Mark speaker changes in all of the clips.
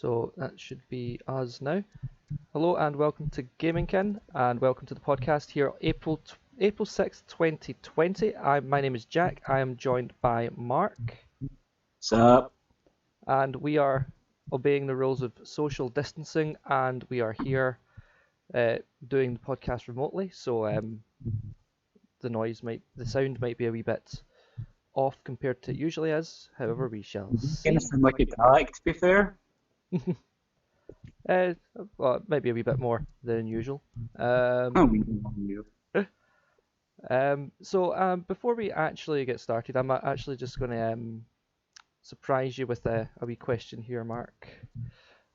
Speaker 1: So that should be us now. Hello and welcome to GamingKin and welcome to the podcast here April 6th, 2020. My name is Jack. I am joined by Mark
Speaker 2: Sup?
Speaker 1: and we are obeying the rules of social distancing and we are here doing the podcast remotely. So the sound might be a wee bit off compared to it usually is. However, we shall
Speaker 2: Kind
Speaker 1: see.
Speaker 2: of sound like italic, to be fair.
Speaker 1: Uh, well, maybe a wee bit more than usual.
Speaker 2: Oh, we know you.
Speaker 1: Before we actually get started, I'm actually just going to surprise you with a wee question here, Mark.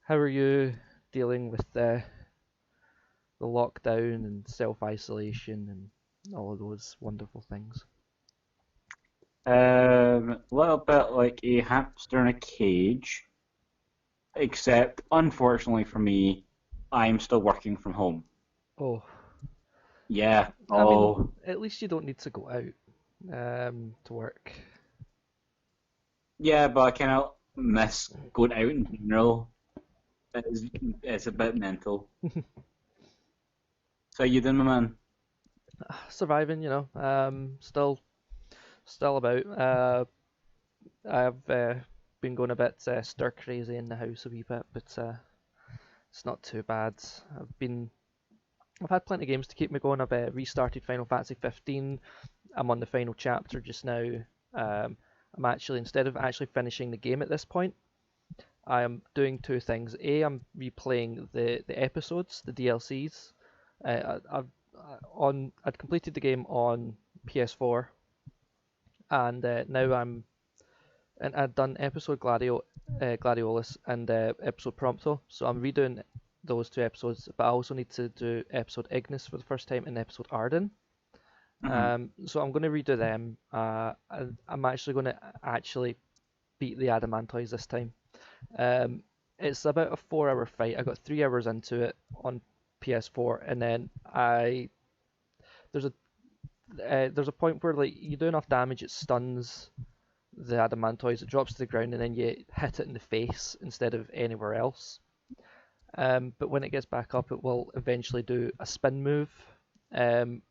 Speaker 1: How are you dealing with the lockdown and self-isolation and all of those wonderful things?
Speaker 2: A little bit like a hamster in a cage, except unfortunately for me, I'm still working from home.
Speaker 1: Oh,
Speaker 2: Yeah.
Speaker 1: I mean,
Speaker 2: Oh,
Speaker 1: at least you don't need to go out to work.
Speaker 2: yeah, but I kind of miss going out in general. It's, it's a bit mental. So you doing, my man?
Speaker 1: Surviving, still about. I've been going a bit stir crazy in the house a wee bit, but it's not too bad. I've had plenty of games to keep me going. I've restarted Final Fantasy 15. I'm on the final chapter just now. I'm actually, instead of actually finishing the game at this point, I am doing two things. I'm replaying the episodes, the DLCs. I'd completed the game on PS4, and I'd done episode Gladiolus and episode Prompto, so I'm redoing those two episodes, but I also need to do episode Ignis for the first time and episode Arden.
Speaker 2: Hmm.
Speaker 1: So I'm going to redo them. I'm actually going to beat the Adamantoids this time. It's about a 4 hour fight. I got 3 hours into it on PS4, and then there's a there's a point where like you do enough damage, it stuns the adamantoids, it drops to the ground, and then you hit it in the face instead of anywhere else. But when it gets back up, it will eventually do a spin move,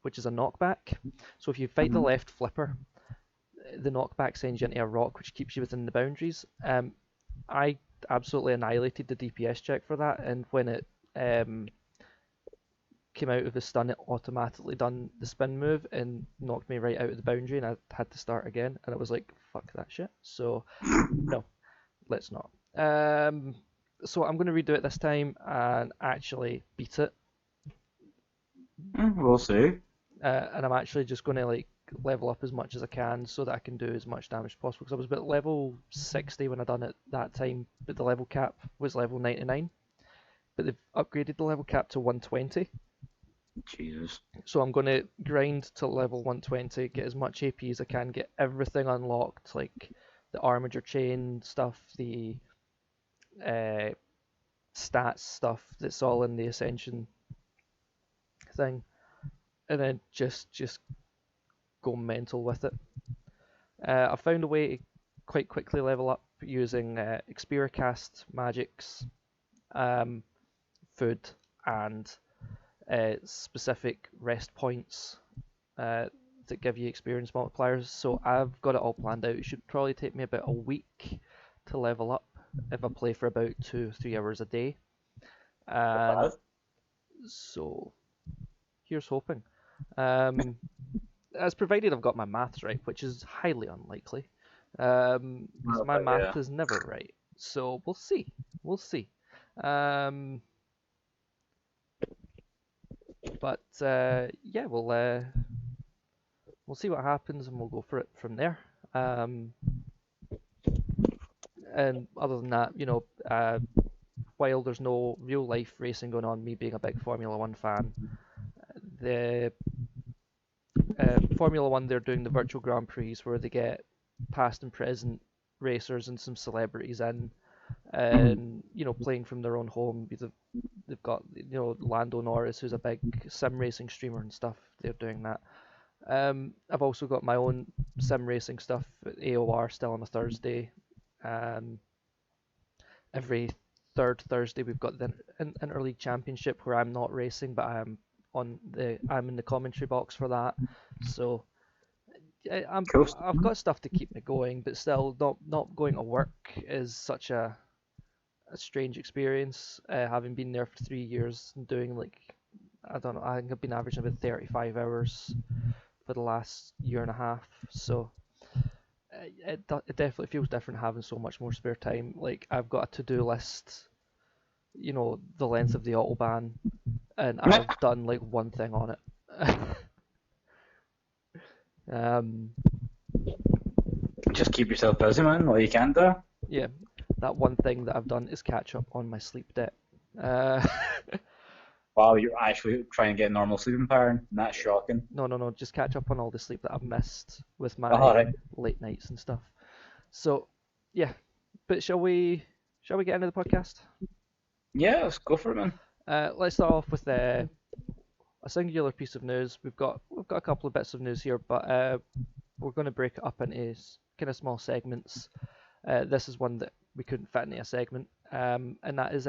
Speaker 1: which is a knockback. So if you fight the
Speaker 2: Hmm.
Speaker 1: left flipper, the knockback sends you into a rock, which keeps you within the boundaries. I absolutely annihilated the DPS check for that, and when it came out of the stun, it automatically done the spin move and knocked me right out of the boundary, and I had to start again. And it was like, fuck that shit. So no, let's not. So I'm going to redo it this time and actually beat it.
Speaker 2: We'll see.
Speaker 1: And I'm actually just going to like level up as much as I can so that I can do as much damage as possible. Because I was about level 60 when I done it that time, but the level cap was level 99. But they've upgraded the level cap to 120.
Speaker 2: Jesus.
Speaker 1: So I'm going to grind to level 120, get as much AP as I can, get everything unlocked, like the armature chain stuff, the uh, stats stuff that's all in the Ascension thing, and then just go mental with it. I found a way to quite quickly level up using Cast magics, um, food, and specific rest points that give you experience multipliers. So I've got it all planned out. It should probably take me about a week to level up if I play for about 2 or 3 hours a day.
Speaker 2: Not
Speaker 1: And
Speaker 2: bad.
Speaker 1: so here's hoping. Um, as provided I've got my maths right, which is highly unlikely, because
Speaker 2: Well,
Speaker 1: my
Speaker 2: but yeah.
Speaker 1: math is never right. So we'll see. We'll see. Um, yeah, we'll see what happens and we'll go for it from there. Um, and other than that, while there's no real life racing going on, me being a big Formula One fan, the Formula One, they're doing the virtual Grand Prix where they get past and present racers and some celebrities in, and playing from their own home. They've got Lando Norris, who's a big sim racing streamer and stuff. They're doing that. I've also got my own sim racing stuff at AOR still on a Thursday. Um, every third Thursday we've got the interleague championship where I'm not racing, but I'm in the commentary box for that. So
Speaker 2: Cool.
Speaker 1: I've got stuff to keep me going, but still not going to work is such a strange experience. Having been there for 3 years and doing like I don't know, I think I've been averaging about 35 hours for the last year and a half. So it definitely feels different having so much more spare time. Like I've got a to-do list, the length of the autobahn, and I've done like one thing on it. um,
Speaker 2: Just keep yourself busy, man. All you can do.
Speaker 1: yeah, that one thing that I've done is catch up on my sleep debt. Uh,
Speaker 2: Wow, you're actually trying to get normal sleeping pattern. That's shocking.
Speaker 1: no, just catch up on all the sleep that I've missed with
Speaker 2: All
Speaker 1: my
Speaker 2: right.
Speaker 1: late nights and stuff. So, yeah, but shall we get into the podcast?
Speaker 2: Yeah, let's go for it, man.
Speaker 1: Let's start off with a singular piece of news. We've got a couple of bits of news here, but we're going to break it up into kind of small segments. This is one that we couldn't fit into a segment, and that is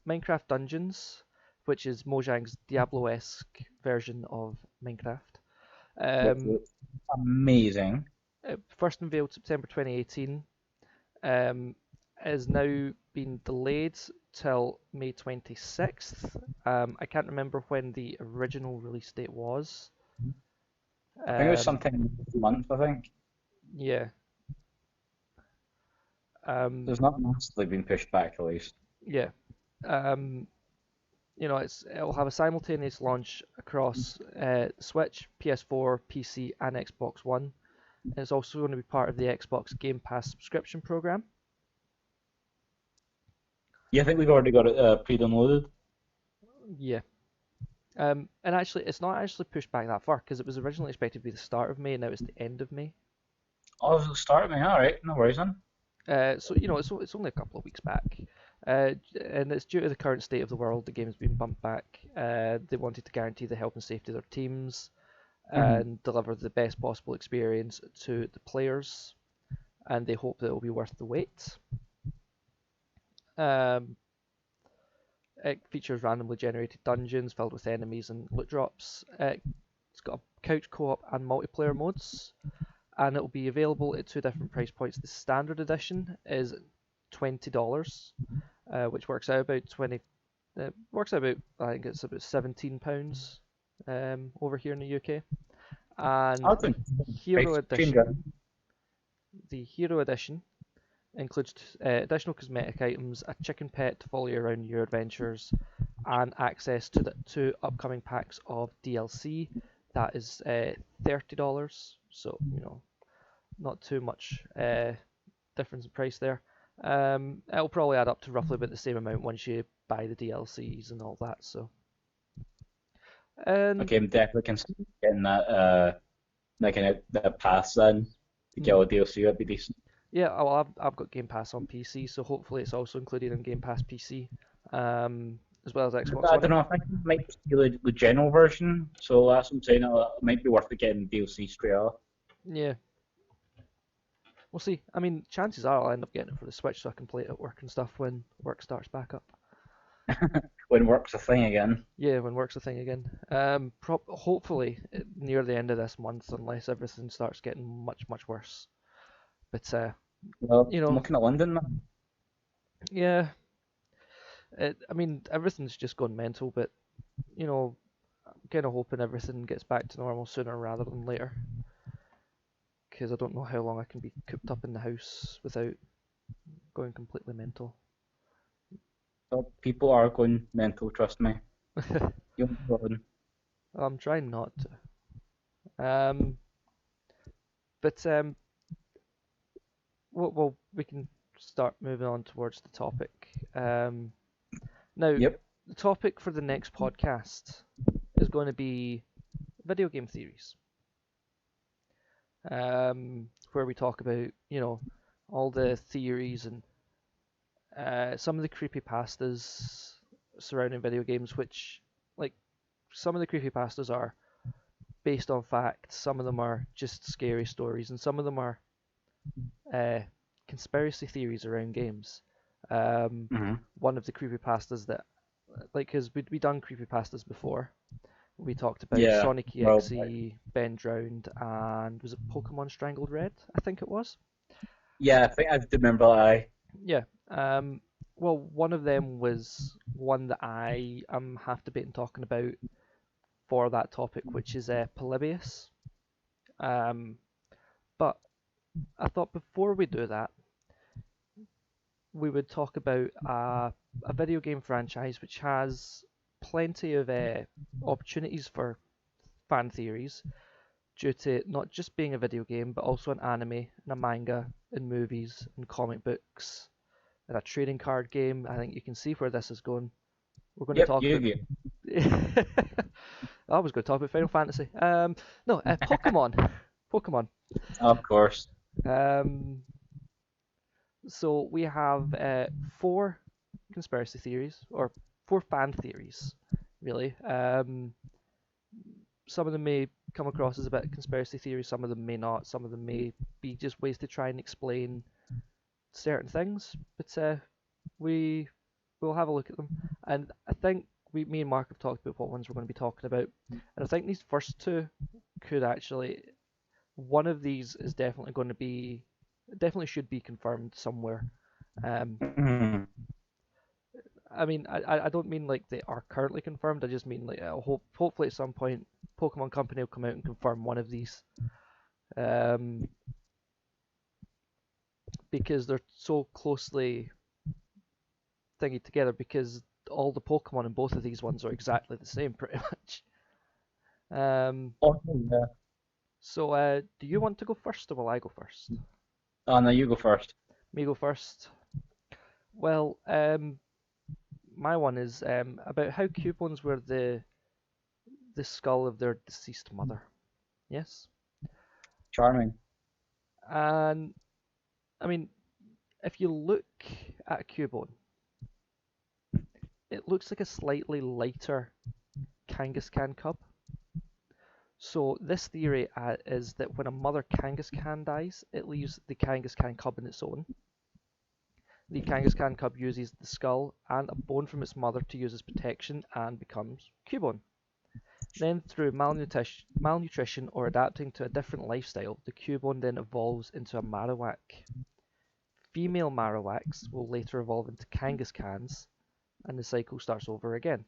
Speaker 1: Minecraft Dungeons, which is Mojang's Diablo-esque version of Minecraft.
Speaker 2: Which
Speaker 1: Um,
Speaker 2: looks amazing.
Speaker 1: it first unveiled September 2018, um, has now been delayed till May 26th. I can't remember when the original release date was.
Speaker 2: I think it was
Speaker 1: Um,
Speaker 2: something this month, I think.
Speaker 1: yeah. Um,
Speaker 2: There's not massively been pushed back at least.
Speaker 1: yeah. Um, it'll have a simultaneous launch across Switch, PS4, PC, and Xbox One. And it's also going to be part of the Xbox Game Pass subscription program.
Speaker 2: Yeah, I think we've already got it pre-downloaded.
Speaker 1: Yeah. And actually, it's not actually pushed back that far because it was originally expected to be the start of May, and now it's the end of May.
Speaker 2: Oh, it'll start me. All right, no worries, then.
Speaker 1: So it's only a couple of weeks back, and it's due to the current state of the world. The game's been bumped back. They wanted to guarantee the health and safety of their teams
Speaker 2: Mhm.
Speaker 1: and deliver the best possible experience to the players, and they hope that it'll be worth the wait. Um, it features randomly generated dungeons filled with enemies and loot drops. It's got a couch co-op and multiplayer modes, and it will be available at two different price points. The standard edition is $20, which works out about 20. Works out about I think it's about £17 over here in the UK. And
Speaker 2: I
Speaker 1: the
Speaker 2: think
Speaker 1: Hero
Speaker 2: price change.
Speaker 1: Edition, the Hero Edition includes additional cosmetic items, a chicken pet to follow you around your adventures, and access to the two upcoming packs of DLC. That is $30, so not too much difference in price there. It'll probably add up to roughly about the same amount once you buy the DLCs and all that. So, and
Speaker 2: Okay, I'm definitely considering getting that kind of that pass then to get
Speaker 1: mm,
Speaker 2: all the DLC. That'd be decent.
Speaker 1: yeah, well, I've got Game Pass on PC, so hopefully it's also included in Game Pass PC, as well as Xbox
Speaker 2: I
Speaker 1: One.
Speaker 2: don't know. I think it might be the general version, so that's what I'm saying. It might be worth it getting DLC straight off.
Speaker 1: Yeah, we'll see. I mean, chances are I'll end up getting it for the Switch so I can play it at work and stuff when work starts back up.
Speaker 2: When work's a thing again.
Speaker 1: Yeah, when work's a thing again. Hopefully near the end of this month, unless everything starts getting much worse. But
Speaker 2: Well,
Speaker 1: you
Speaker 2: I'm
Speaker 1: know,
Speaker 2: looking at London, man.
Speaker 1: yeah. I mean, everything's just gone mental, but I'm kind of hoping everything gets back to normal sooner rather than later. Because I don't know how long I can be cooped up in the house without going completely mental.
Speaker 2: Well, people are going mental, trust me. You'll be fine.
Speaker 1: I'm trying not to. But we can start moving on towards the topic. Now,
Speaker 2: Yep.
Speaker 1: the topic for the next podcast is going to be video game theories, where we talk about, all the theories and some of the creepypastas surrounding video games, which, like, some of the creepypastas are based on fact, some of them are just scary stories, and some of them are uh, conspiracy theories around games. Um,
Speaker 2: Hmm.
Speaker 1: one of the creepypastas that, like, because we done creepypastas before. We talked about
Speaker 2: Yeah.
Speaker 1: Sonic
Speaker 2: Well,
Speaker 1: EXE, Ben Drowned, and was it Pokemon Strangled Red? I think it was.
Speaker 2: yeah, I think I do remember. I.
Speaker 1: Yeah. Well, one of them was one that I am half debating talking about for that topic, which is Polybius. Um, but I thought before we do that, we would talk about a video game franchise which has plenty of opportunities for fan theories due to not just being a video game, but also an anime and a manga and movies and comic books and a trading card game. I think you can see where this is going. We're going to
Speaker 2: Yep,
Speaker 1: talk about.
Speaker 2: Yu-Gi-Oh.
Speaker 1: I was going to talk about Final Fantasy. No, Pokemon. Pokemon.
Speaker 2: Of course.
Speaker 1: Um, so we have four conspiracy theories, or four fan theories, really. Some of them may come across as a bit conspiracy theories, some of them may not, some of them may be just ways to try and explain certain things. But we will have a look at them, and I think me and Mark have talked about what ones we're going to be talking about, and I think these first two could actually, one of these is definitely going to be, definitely should be confirmed somewhere. Um,
Speaker 2: Mhm.
Speaker 1: I mean, I don't mean like they are currently confirmed. I just mean like hopefully at some point Pokemon Company will come out and confirm one of these, um, because they're so closely thingy together. Because all the Pokemon in both of these ones are exactly the same, pretty much. Um,
Speaker 2: Oh, yeah.
Speaker 1: so do you want to go first, or will I go first?
Speaker 2: Oh, no, you go first.
Speaker 1: Me go first. Well, my one is about how Cubons were the skull of their deceased mother. Yes,
Speaker 2: Charming.
Speaker 1: and I mean, if you look at a Cubone, it looks like a slightly lighter Kangaskhan cub. So this theory is that when a mother Kangaskhan dies, it leaves the Kangaskhan cub on its own. The Kangaskhan cub uses the skull and a bone from its mother to use as protection and becomes Cubone. Then, through malnutrition or adapting to a different lifestyle, the Cubone then evolves into a Marowak. Female Marowaks will later evolve into Kangaskhans, and the cycle starts over again.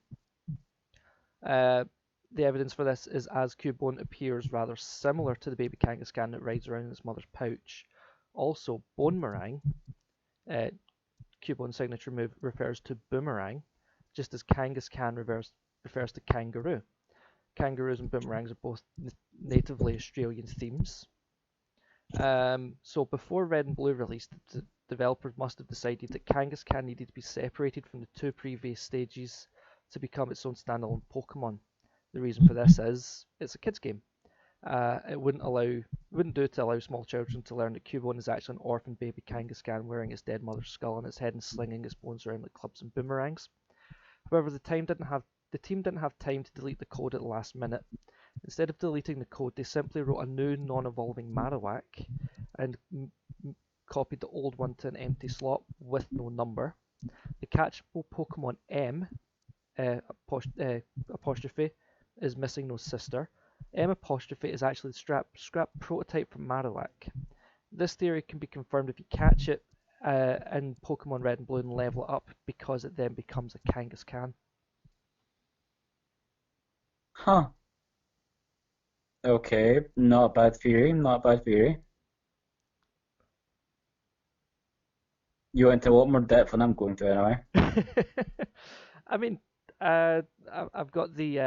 Speaker 1: Uh, the evidence for this is as Cubone appears rather similar to the baby Kangaskhan that rides around in its mother's pouch. Also, Bonemerang, uh, Cubone signature move, refers to Boomerang, just as Kangaskhan refers to kangaroo. Kangaroos and boomerangs are both natively Australian themes. So before Red and Blue released, the developers must have decided that Kangaskhan needed to be separated from the two previous stages to become its own standalone Pokemon. The reason for this is it's a kids game. It wouldn't do to allow small children to learn that Cubone is actually an orphan baby Kangaskhan wearing its dead mother's skull on its head and slinging its bones around like clubs and boomerangs. However, the team didn't have time to delete the code at the last minute. Instead of deleting the code, they simply wrote a new non-evolving Marowak and copied the old one to an empty slot with no number. The catchable Pokemon M uh, apostrophe is missing no sister. M apostrophe is actually the scrap prototype from Marowak. This theory can be confirmed if you catch it in Pokemon Red and Blue and level it up, because it then becomes a Kangaskhan.
Speaker 2: Huh. Okay. Not a bad theory. Not a bad theory. You went into a lot more depth than I'm going to anyway.
Speaker 1: I mean, I've got the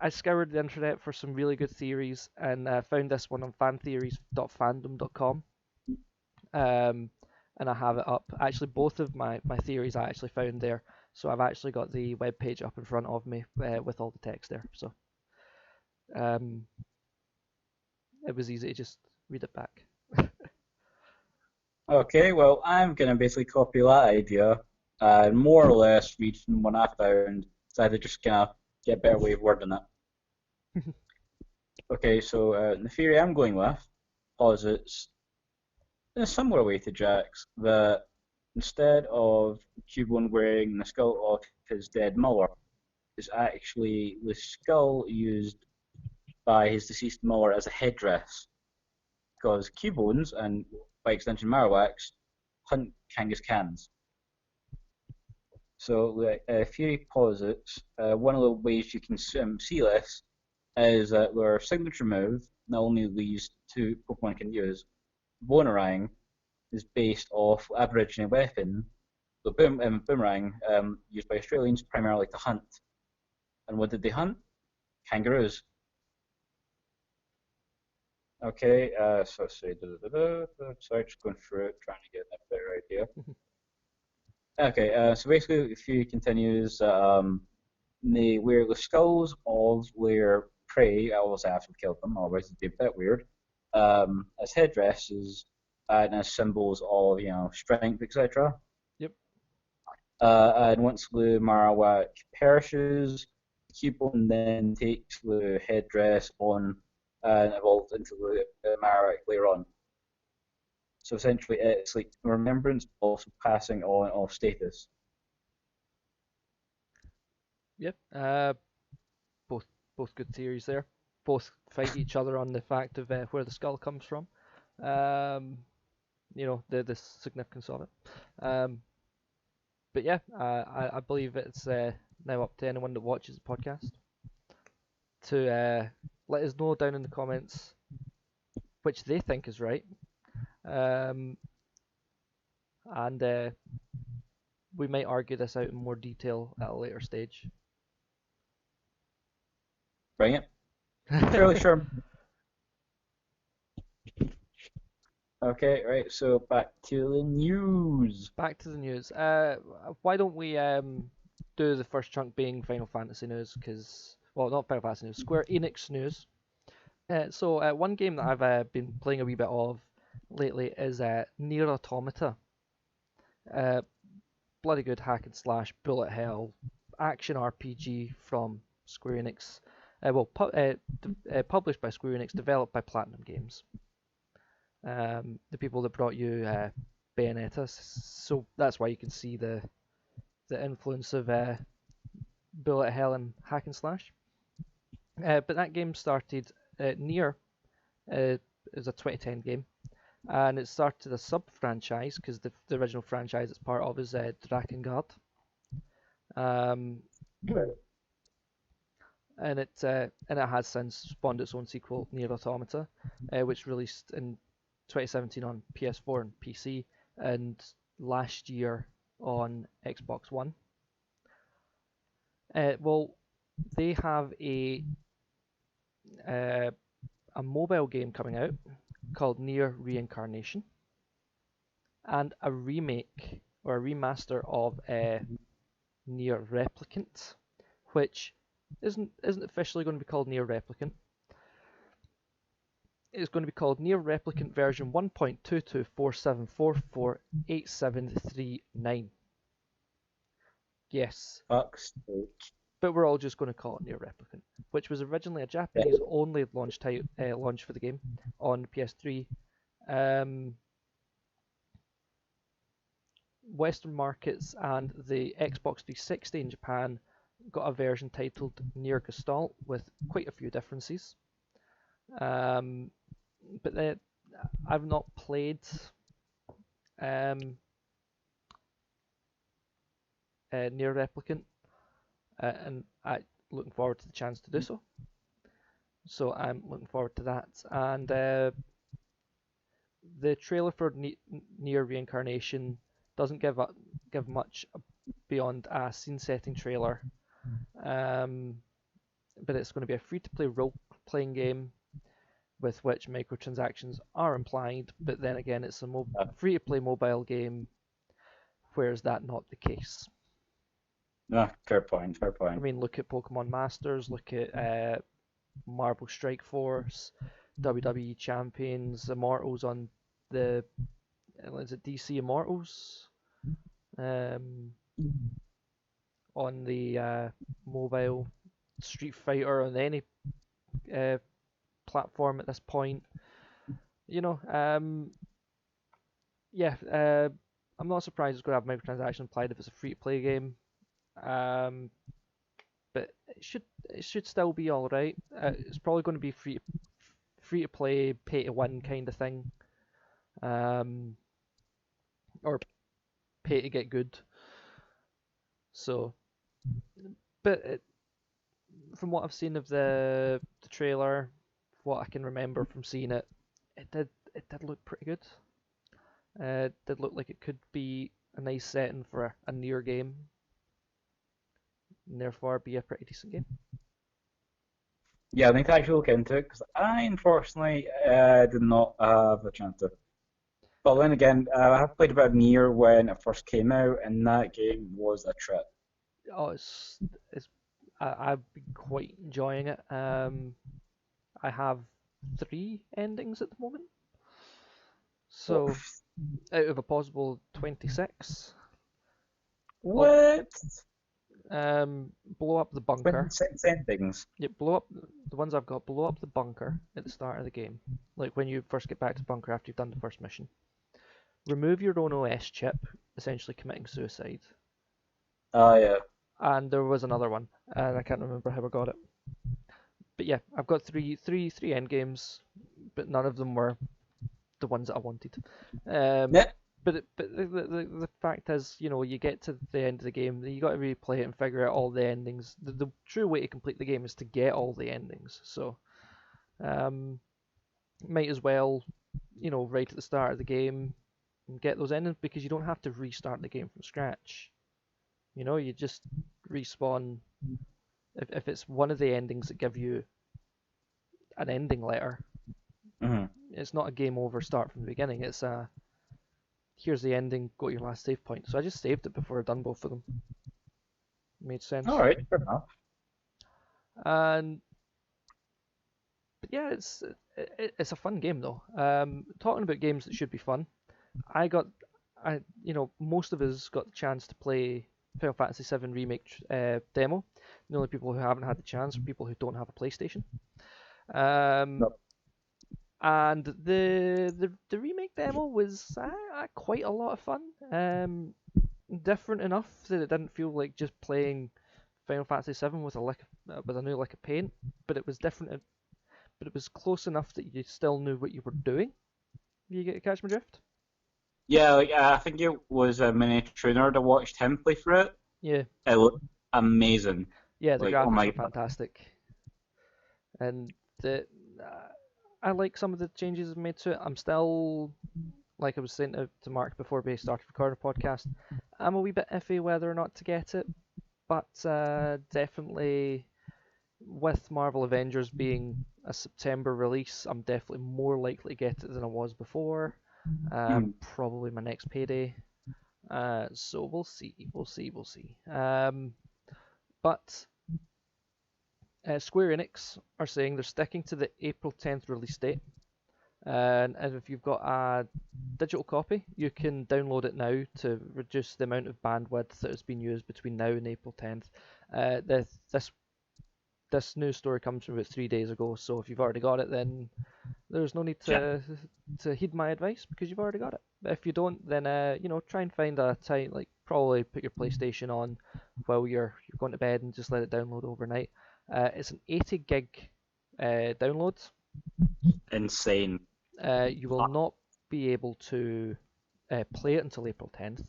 Speaker 1: I scoured the internet for some really good theories and found this one on fantheories.fandom.com. Um, and I have it up. Actually, both of my theories I actually found there. So I've actually got the web page up in front of me with all the text there. So um, it was easy to just read it back.
Speaker 2: Okay, well, I'm gonna basically copy that idea and more or less read from what I found. So I had to just kind of get a better way of wording it. Okay, so the theory I'm going with posits in a similar way to Jack's, that instead of Cubone wearing the skull of his dead mother, is actually the skull used by his deceased mother as a headdress. Because Cubones, and by extension Marowaks, hunt Kangaskhans. So Fury posits one of the ways you can see this is that their signature move, not only these two Pokemon can use, Boomerang is based off Aborigine weapon, the boomerang used by Australians primarily to hunt. And what did they hunt? Kangaroos. Okay, so say, sorry, just going through it, trying to get a better idea. Okay, so basically, if you continues, they wear the skulls of their prey, I always have to kill them, otherwise it'd be a bit weird, as headdresses and as symbols of, strength, etc.
Speaker 1: Yep.
Speaker 2: And once the Marowak perishes, Cubone then takes the headdress on and evolves into the Marowak later on. So essentially, it's like remembrance, also passing on of status.
Speaker 1: Yep. Both both good theories there. Both fight each other on the fact of where the skull comes from. Um, the significance of it. Um, but yeah, I believe it's now up to anyone that watches the podcast to let us know down in the comments which they think is right. Um, and we might argue this out in more detail at a later stage.
Speaker 2: Bring it. Fairly sure. Okay, right. So back to the news.
Speaker 1: Back to the news. Why don't we do the first chunk being Final Fantasy news? Because, well, not Final Fantasy news, Square Enix news. So one game that I've been playing a wee bit of lately is Nier Automata. Uh, Bloody good hack and slash bullet hell action RPG from Square Enix. Published by Square Enix, developed by Platinum Games. The people that brought you Bayonetta, so that's why you can see the influence of bullet hell and hack and slash. But that game started Nier is a 2010 game, and it started a sub franchise because the original franchise it's part of is Drakengard. Um, and it has since spawned its own sequel, Nier Automata, which released in 2017 on PS4 and PC, and last year on Xbox One. Well, they have a mobile game coming out called Nier Reincarnation, and a remake or a remaster of Nier Replicant, which isn't officially going to be called Nier Replicant. It's going to be called Nier Replicant version 1.22474487339. Yes.
Speaker 2: Fuck's
Speaker 1: But we're all just going to call it Nier Replicant, which was originally a Japanese-only launch for the game on PS3. Western markets and the Xbox 360 in Japan got a version titled Nier Gestalt with quite a few differences. But I've not played Nier Replicant, and I'm looking forward to the chance to do so. So I'm looking forward to that. And the trailer for Nier Reincarnation doesn't give much beyond a scene-setting trailer. But it's going to be a free-to-play role-playing game with which microtransactions are implied, but then again, it's a free-to-play mobile game. Where is that not the case?
Speaker 2: No, fair point.
Speaker 1: I mean, look at Pokemon Masters, look at Marvel Strike Force, WWE Champions, Immortals on the is it DC Immortals? On the mobile, Street Fighter on any platform at this point. yeah, I'm not surprised it's going to have microtransactions applied if it's a free to play game. Um, but it should still be all right. It's probably going to be free to play, pay to win kind of thing, um, or pay to get good. So, but from what I've seen of the trailer, what I can remember from seeing it, it did look pretty good. It did look like it could be a nice setting for a near game, and therefore be a pretty decent game.
Speaker 2: Yeah, I think I actually look into it because I unfortunately did not have a chance to. But then again, I have played about Nier when it first came out, and that game was a trip.
Speaker 1: Oh, it's I've been quite enjoying it. I have three endings at the moment,
Speaker 2: What?
Speaker 1: so out of a possible 26, I'll
Speaker 2: What?
Speaker 1: blow up the bunker.
Speaker 2: 26 endings.
Speaker 1: Yeah, blow up the ones I've got. Blow up the bunker at the start of the game, like when you first get back to the bunker after you've done the first mission. Remove your own OS chip, essentially committing suicide.
Speaker 2: Oh yeah.
Speaker 1: And there was another one, and I can't remember how I got it. But yeah, I've got three end games, but none of them were the ones that I wanted. Um,
Speaker 2: Yeah.
Speaker 1: but the fact is, you get to the end of the game, you got to replay it and figure out all the endings. The true way to complete the game is to get all the endings. So, um, might as well, right at the start of the game, get those endings because you don't have to restart the game from scratch. You just respawn. If it's one of the endings that give you an ending letter,
Speaker 2: Mhm.
Speaker 1: it's not a game over start from the beginning. It's here's the ending, go to your last save point. So I just saved it before I'd done both of them. Made
Speaker 2: All
Speaker 1: sense.
Speaker 2: right, fair enough.
Speaker 1: And but yeah, it's a fun game though. Talking about games that should be fun, I got most of us got the chance to play Final Fantasy VII Remake demo. The only people who haven't had the chance are people who don't have a PlayStation. Um,
Speaker 2: No.
Speaker 1: and the remake demo was quite a lot of fun. Different enough that it didn't feel like just playing Final Fantasy VII with a new lick of paint, but it was different. But it was close enough that you still knew what you were doing. You get catch my drift?
Speaker 2: Yeah, like I think it was a mini trainer that watched him play through it.
Speaker 1: Yeah,
Speaker 2: It looked amazing.
Speaker 1: yeah. The
Speaker 2: Like, oh
Speaker 1: graphics
Speaker 2: my
Speaker 1: are
Speaker 2: God.
Speaker 1: fantastic, and uh, I like some of the changes I've made to it. I'm still, like I was saying to Mark before we started recording the podcast, I'm a wee bit iffy whether or not to get it, but definitely with Marvel Avengers being a September release, I'm definitely more likely to get it than I was before.
Speaker 2: Mhm.
Speaker 1: Probably my next payday. So we'll see, we'll see. But Square Enix are saying they're sticking to the April 10th release date. And if you've got a digital copy, you can download it now to reduce the amount of bandwidth that has been used between now and April 10th. This news story comes from about 3 days ago, so if you've already got it, then there's no need
Speaker 2: Yeah.
Speaker 1: to heed my advice because you've already got it. But if you don't, then try and find a time, like probably put your PlayStation on while you're going to bed and just let it download overnight. It's an 80 gig download.
Speaker 2: Insane.
Speaker 1: You will not be able to play it until April 10th.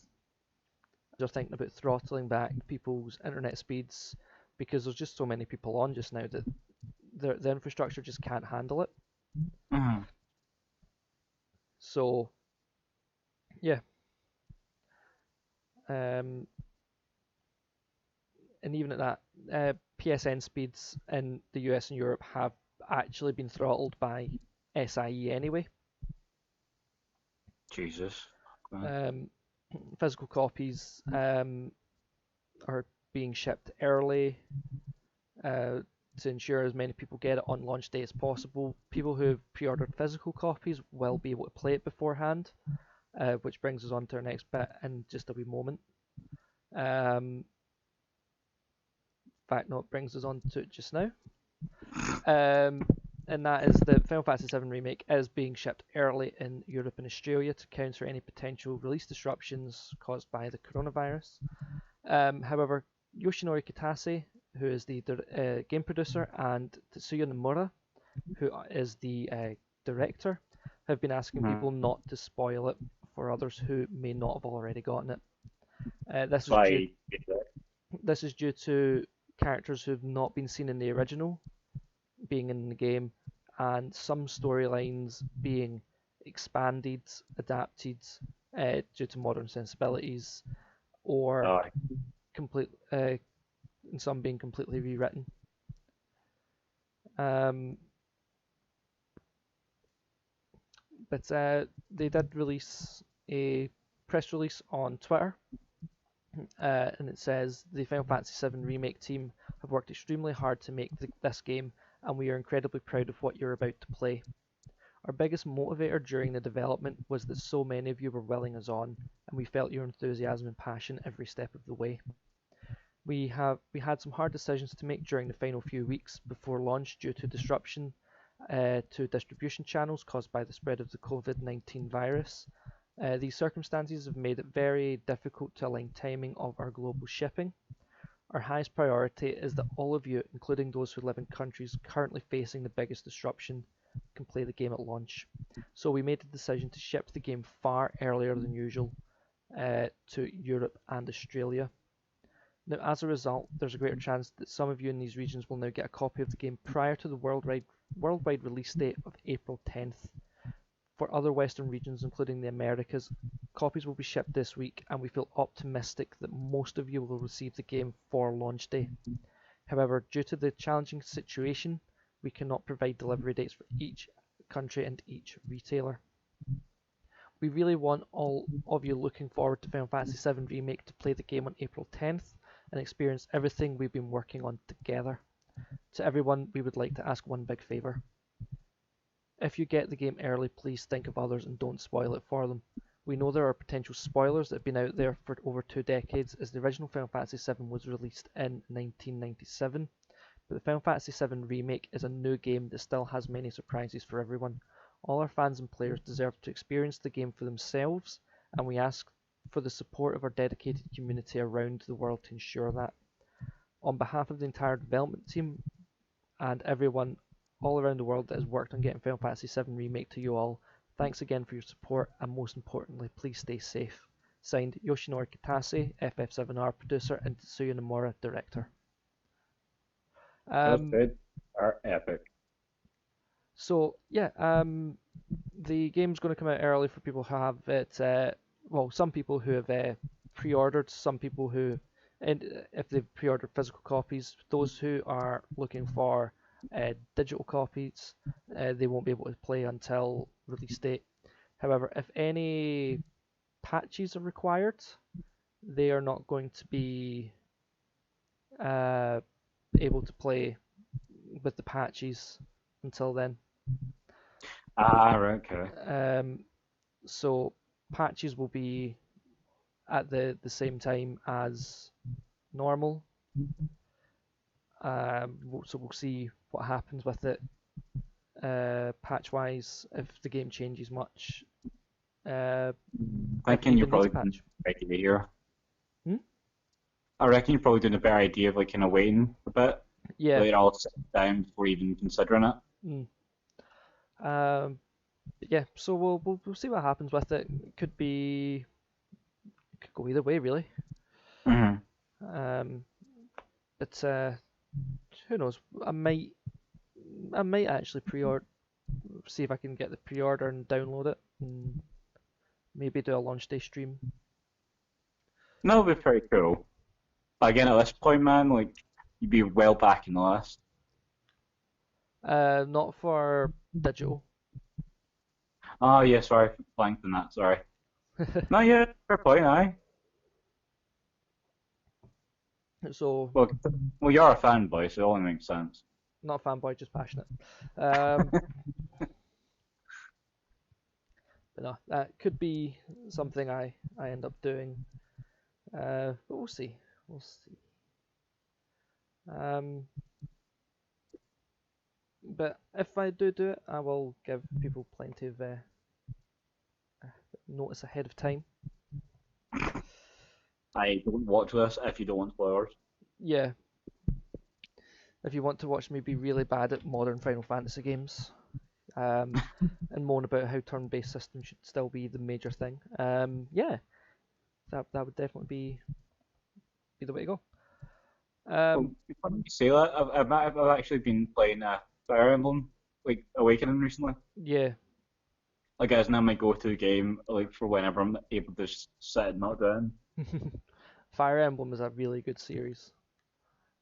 Speaker 1: They're thinking about throttling back people's internet speeds because there's just so many people on just now that the infrastructure just can't handle it.
Speaker 2: Mhm.
Speaker 1: So yeah, um, and even at that, PSN speeds in the US and Europe have actually been throttled by SIE anyway.
Speaker 2: Jesus. Man.
Speaker 1: Um, Physical copies are being shipped early uh, to ensure as many people get it on launch day as possible. People who have pre-ordered physical copies will be able to play it beforehand, which brings us on to our next bit in just a wee moment. In fact, no, it brings us on to it just now. Um, and that is the Final Fantasy VII Remake is being shipped early in Europe and Australia to counter any potential release disruptions caused by the coronavirus. However, Yoshinori Kitase, who is the game producer, and Tetsuya Nomura, who is the director, have been asking
Speaker 2: Mhm.
Speaker 1: people not to spoil it for others who may not have already gotten it. This
Speaker 2: That's
Speaker 1: is
Speaker 2: why
Speaker 1: due
Speaker 2: I did that.
Speaker 1: this is due to characters who've not been seen in the original being in the game, and some storylines being expanded, adapted due to modern sensibilities, or
Speaker 2: Oh,
Speaker 1: complete, and some being completely rewritten. Um, but they did release a press release on Twitter, and it says the Final Fantasy VII Remake team have worked extremely hard to make this game, and we are incredibly proud of what you're about to play. Our biggest motivator during the development was that so many of you were willing us on, and we felt your enthusiasm and passion every step of the way. We had some hard decisions to make during the final few weeks before launch due to disruption to distribution channels caused by the spread of the COVID-19 virus. These circumstances have made it very difficult to align timing of our global shipping. Our highest priority is that all of you, including those who live in countries currently facing the biggest disruption, can play the game at launch. So we made the decision to ship the game far earlier than usual to Europe and Australia. Now, as a result, there's a greater chance that some of you in these regions will now get a copy of the game prior to the worldwide release date of April 10th. For other Western regions, including the Americas, copies will be shipped this week, and we feel optimistic that most of you will receive the game for launch day. However, due to the challenging situation, we cannot provide delivery dates for each country and each retailer. We really want all of you looking forward to Final Fantasy VII Remake to play the game on April 10th and experience everything we've been working on together. To everyone, we would like to ask one big favour. If you get the game early, please think of others and don't spoil it for them. We know there are potential spoilers that have been out there for over 2 decades, as the original Final Fantasy VII was released in 1997, but the Final Fantasy VII Remake is a new game that still has many surprises for everyone. All our fans and players deserve to experience the game for themselves, and we ask for the support of our dedicated community around the world to ensure that. On behalf of the entire development team and everyone all around the world that has worked on getting Final Fantasy VII Remake to you all, thanks again for your support, and most importantly, please stay safe. Signed, Yoshinori Kitase, FF7R producer, and Tetsuya Nomura, director.
Speaker 2: those
Speaker 1: Um,
Speaker 2: bids are epic.
Speaker 1: so yeah, the game's going to come out early for people who have it. Well, some people who have pre-ordered, some people who, and if they've pre-ordered physical copies, those who are looking for digital copies, they won't be able to play until release date. However, if any patches are required, they are not going to be uh, able to play with the patches until then.
Speaker 2: Ah, right, okay.
Speaker 1: So patches will be at the same time as normal. So we'll see what happens with it patch wise, if the game changes much, if it
Speaker 2: Thinking you're
Speaker 1: even needs a
Speaker 2: probably doing
Speaker 1: patch.
Speaker 2: a better idea here.
Speaker 1: Hmm?
Speaker 2: I reckon you're probably doing a better idea of like kind of waiting a bit,
Speaker 1: Yeah.
Speaker 2: let it all sit down before even considering it.
Speaker 1: Mm. Um, yeah. So we'll see what happens with it. It could go either way really.
Speaker 2: Hmm.
Speaker 1: Um, but who knows? I might actually pre-order, see if I can get the pre-order and download it, and maybe do a launch day stream.
Speaker 2: No, it'd be pretty cool. But again, at this point, man, like you'd be well back in the list.
Speaker 1: Not for digital.
Speaker 2: Oh yeah, sorry, blanked on that. Sorry. No, yeah, fair point, aye.
Speaker 1: So
Speaker 2: Well, well, you're a fanboy, so it only makes sense.
Speaker 1: not a fanboy, just passionate. Um, but no, that could be something I end up doing. But we'll see. We'll see. Um, But if I do it, I will give people plenty of notice ahead of time.
Speaker 2: I don't watch this if you don't want spoilers.
Speaker 1: Yeah, if you want to watch me be really bad at modern Final Fantasy games, um, and moan about how turn-based systems should still be the major thing, yeah, that would definitely be the way to go.
Speaker 2: Well,
Speaker 1: Um,
Speaker 2: funny you say that. I've actually been playing Fire Emblem, like Awakening recently.
Speaker 1: yeah,
Speaker 2: Like, it's now my go-to game, like for whenever I'm able to just sit and not down.
Speaker 1: Fire Emblem is a really good series.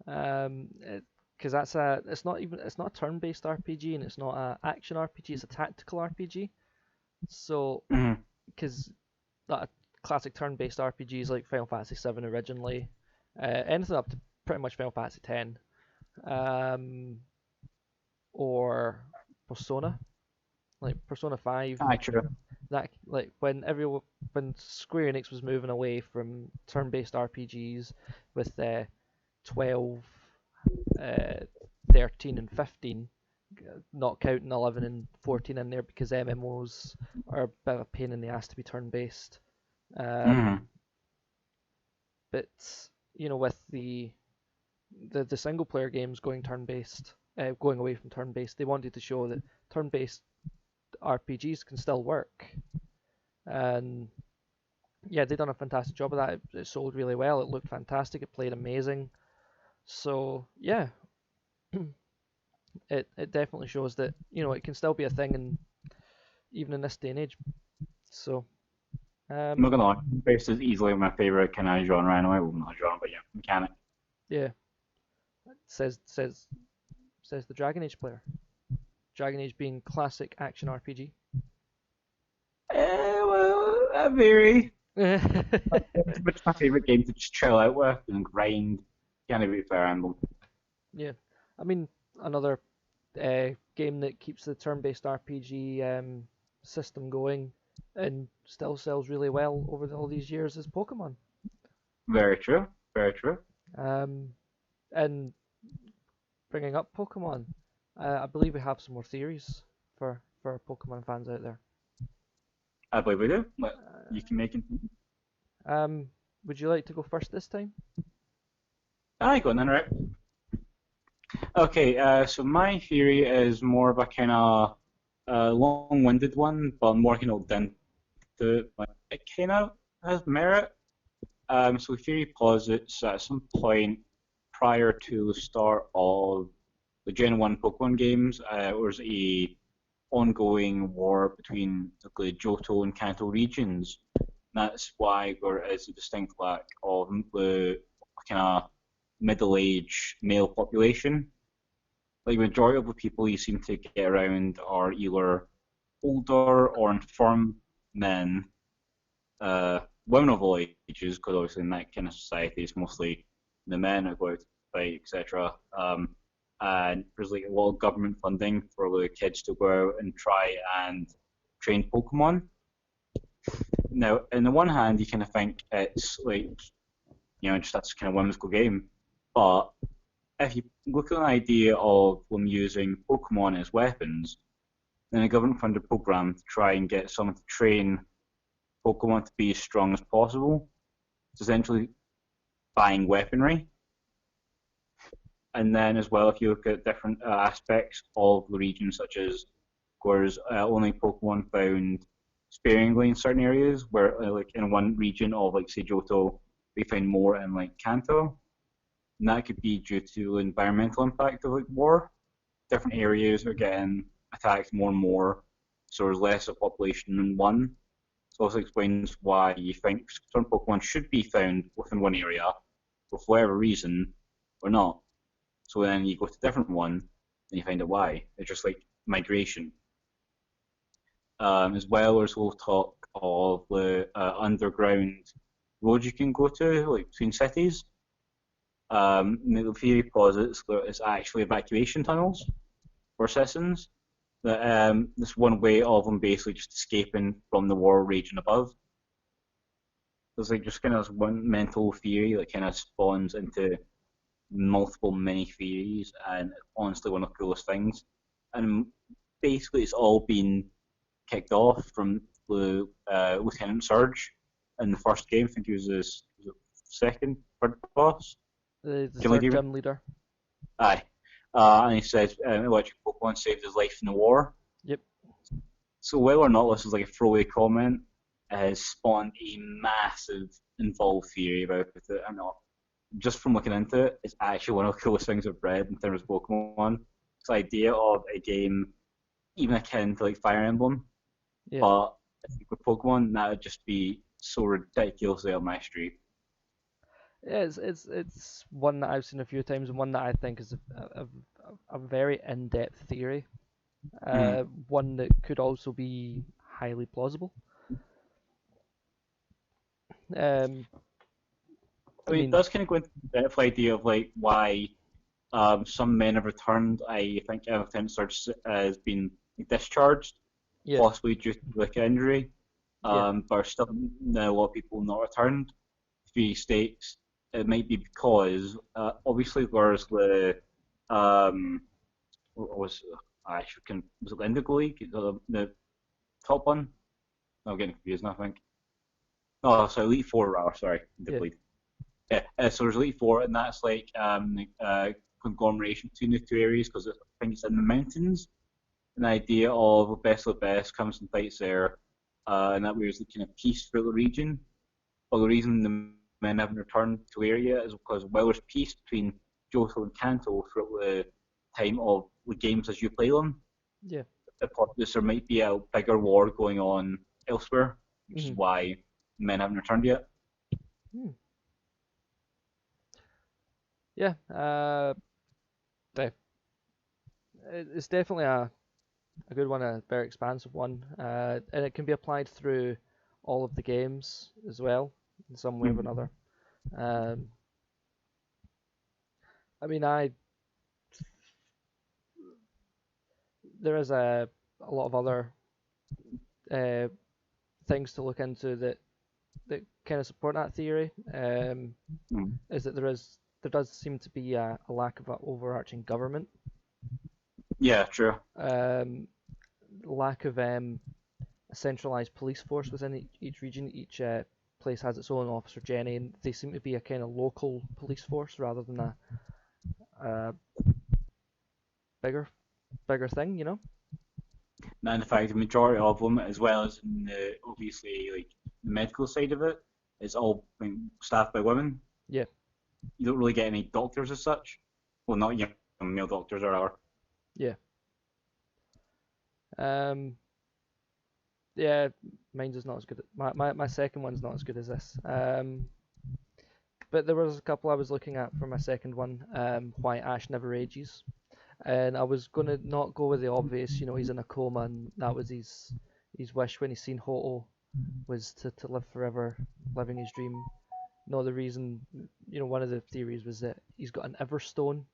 Speaker 1: Um, because it's not a turn-based RPG and it's not a action RPG. It's a tactical RPG. So,
Speaker 2: Hmm.
Speaker 1: because that classic turn-based RPGs like Final Fantasy VII originally, anything up to pretty much Final Fantasy X, um, or Persona, like Persona 5,
Speaker 2: Actually,
Speaker 1: that like when Square Enix was moving away from turn-based RPGs with 12, uh, 13 and 15, not counting 11 and 14 in there because MMOs are a bit of a pain in the ass to be turn-based. Um,
Speaker 2: hmm.
Speaker 1: but with the single player games going turn based, going away from turn based, they wanted to show that turn based RPGs can still work. And yeah, they done a fantastic job of that. It sold really well. It looked fantastic. It played amazing. So yeah, it definitely shows that it can still be a thing, and even in this day and age. So
Speaker 2: I'm not
Speaker 1: um,
Speaker 2: gonna lie, based is easily my favorite kind of genre anyway. Well, not genre, but yeah, mechanic.
Speaker 1: yeah, says says the Dragon Age player. Dragon Age being classic action RPG.
Speaker 2: Well, I vary.
Speaker 1: Yeah,
Speaker 2: It's my favorite game to just chill out with and grind. Can't beat Fire Emblem.
Speaker 1: I mean another game that keeps the turn-based RPG system going and still sells really well over all these years is Pokemon.
Speaker 2: Very true. Very true.
Speaker 1: Um, and bringing up Pokemon, I believe we have some more theories for Pokemon fans out there.
Speaker 2: I believe we do. But you can make it.
Speaker 1: Would you like to go first this time?
Speaker 2: I go on then, right? Okay, so my theory is more of a kind of long-winded one, but I'm working it down to it. But it kind of has merit. So the theory posits at some point prior to the start of the Gen 1 Pokemon games, there was a ongoing war between the Johto and Kanto regions. That's why there is a distinct lack of the kind of middle-aged male population. Like the majority of the people you seem to get around are either older or infirm men, women of all ages, because obviously in that kind of society it's mostly the men that go out to fight, etc. And there's like a lot of government funding for the kids to go out and try and train Pokemon. Now, on the one hand, you kind of think it's like, just that's kind of whimsical game, but if you look at an idea of them using Pokemon as weapons, then a government-funded program to try and get someone to train Pokemon to be as strong as possible, it's essentially buying weaponry. And then as well, if you look at different aspects of the region, such as whereas only Pokemon found sparingly in certain areas, where like in one region of like say Johto, we find more in like Kanto, and that could be due to the environmental impact of like war. Different areas are getting attacked more and more, so there's less of a population in one. So also explains why you think certain Pokemon should be found within one area, but for whatever reason, or not. So then you go to a different one, and you find out why. It's just like migration. As well as we'll talk of the underground roads you can go to, like between cities. The theory posits that it's actually evacuation tunnels for citizens. That this one way of them basically just escaping from the war raging above. There's like just kind of one mental theory that kind of spawns into multiple mini theories, and honestly one of the coolest things. and basically it's all been kicked off from the Lieutenant Surge in the first game. I think he was the second, third boss,
Speaker 1: The
Speaker 2: gym leader
Speaker 1: third
Speaker 2: even.
Speaker 1: gym leader.
Speaker 2: Aye. And he says electric Pokemon saved his life in the war.
Speaker 1: Yep.
Speaker 2: So whether or not this is like a throwaway comment has spawned a massive involved theory about it. I'm not just from looking into it, it's actually one of the coolest things I've read in terms of Pokemon. It's the idea of a game even akin to like Fire Emblem,
Speaker 1: Yeah.
Speaker 2: but I think with Pokemon that would just be so ridiculously up my street.
Speaker 1: Yeah, it's one that I've seen a few times and one that I think is a very in-depth theory.
Speaker 2: Mm-hmm.
Speaker 1: One that could also be highly plausible. Um,
Speaker 2: I
Speaker 1: I
Speaker 2: mean,
Speaker 1: mean,
Speaker 2: that's kind of going to the idea of like why some men have returned. I think Lieutenant Surge has been discharged,
Speaker 1: yeah,
Speaker 2: possibly due to like injury,
Speaker 1: yeah,
Speaker 2: but still now a lot of people not returned. Three states. It might be because obviously there's the what was I should can was it the Indigo League the top one? I'm getting confused. Now, I think. Oh, so Elite Four rather. Sorry,
Speaker 1: yeah.
Speaker 2: Indigo League. Yeah, so there's Elite Four, and that's like conglomeration between the two areas because I think it's in the mountains. An idea of best of the best comes and fights there, and that wears the kind of peace for the region. Well, the reason the men haven't returned to the area is because while there's peace between Johto and Kanto throughout the time of the games as you play them,
Speaker 1: Yeah.
Speaker 2: there might be a bigger war going on elsewhere, which is
Speaker 1: Hmm.
Speaker 2: why men haven't returned yet.
Speaker 1: Hmm. Yeah. It's definitely a good one, a very expansive one, and it can be applied through all of the games as well, in some way or
Speaker 2: Mm-hmm.
Speaker 1: another. Um, I mean, I there is a lot of other uh, things to look into that kind of support that theory.
Speaker 2: Mm-hmm.
Speaker 1: Is that there does seem to be a lack of an overarching government,
Speaker 2: Yeah, true.
Speaker 1: um, lack of a centralized police force within each region. Each place has its own officer Jenny, and they seem to be a kind of local police force rather than a bigger bigger thing, you know?
Speaker 2: And in fact, the majority of them, as well as in the obviously like the medical side of it, is all staffed by women.
Speaker 1: Yeah,
Speaker 2: You don't really get any doctors as such. Well, not young male doctors or
Speaker 1: yeah. Um, yeah, mine's is not as good. My second one's not as good as this. But there was a couple I was looking at for my second one. Why Ash Never Ages, and I was gonna not go with the obvious. You know, he's in a coma, and that was his wish when he seen Hoto was to live forever, living his dream. No, the reason, one of the theories was that he's got an Everstone,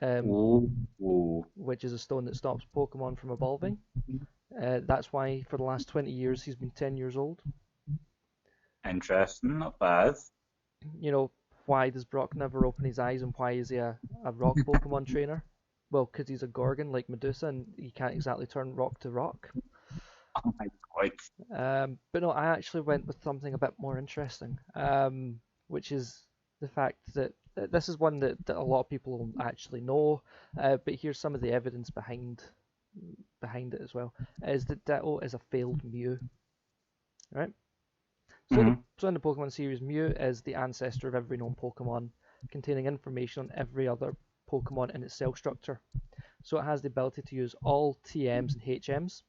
Speaker 1: um,
Speaker 2: oh, oh,
Speaker 1: which is a stone that stops Pokemon from evolving. That's why for the last 20 years he's been 10 years old.
Speaker 2: interesting, not bad.
Speaker 1: You know, why does Brock never open his eyes and why is he a rock Pokemon trainer? Well, because he's a Gorgon like Medusa and he can't exactly turn rock to rock.
Speaker 2: Oh my god.
Speaker 1: But no, I actually went with something a bit more interesting, which is the fact that this is one that a lot of people don't actually know, but here's some of the evidence behind it as well. Is that Ditto is a failed Mew, right? So
Speaker 2: Mm-hmm.
Speaker 1: in the Pokemon series, Mew is the ancestor of every known Pokemon, containing information on every other Pokemon in its cell structure. So it has the ability to use all TMs and HMs,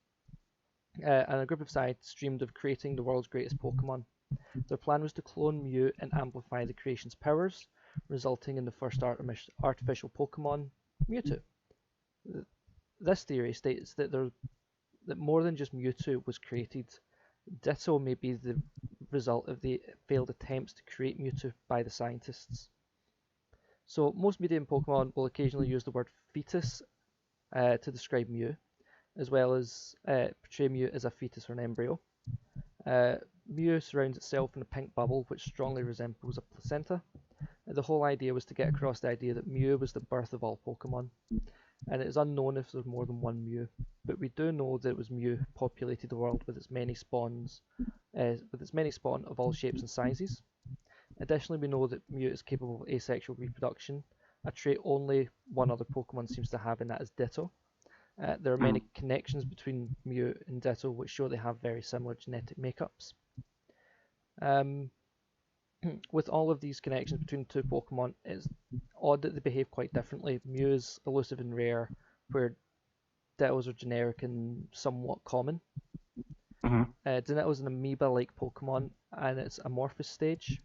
Speaker 1: and a group of scientists dreamed of creating the world's greatest Pokemon. Their plan was to clone Mew and amplify the creation's powers, resulting in the first artificial Pokemon, Mewtwo. This theory states that more than just Mewtwo was created. Ditto may be the result of the failed attempts to create Mewtwo by the scientists. So most media in Pokemon will occasionally use the word fetus to describe Mew, as well as portray Mew as a fetus or an embryo. Mew surrounds itself in a pink bubble which strongly resembles a placenta. The whole idea was to get across the idea that Mew was the birth of all Pokemon. and it is unknown if there's more than one Mew. But we do know that it was Mew who populated the world with its many spawns, with its many spawn of all shapes and sizes. Additionally, we know that Mew is capable of asexual reproduction, a trait only one other Pokemon seems to have, and that is Ditto. There are many
Speaker 2: Mm.
Speaker 1: connections between Mew and Ditto which show they have very similar genetic makeups. Um, with all of these connections between two Pokemon, it's odd that they behave quite differently. Mew is elusive and rare, where Dittos are generic and somewhat common.
Speaker 2: Mm-hmm.
Speaker 1: Dinetto is an amoeba-like Pokemon, and its amorphous stage,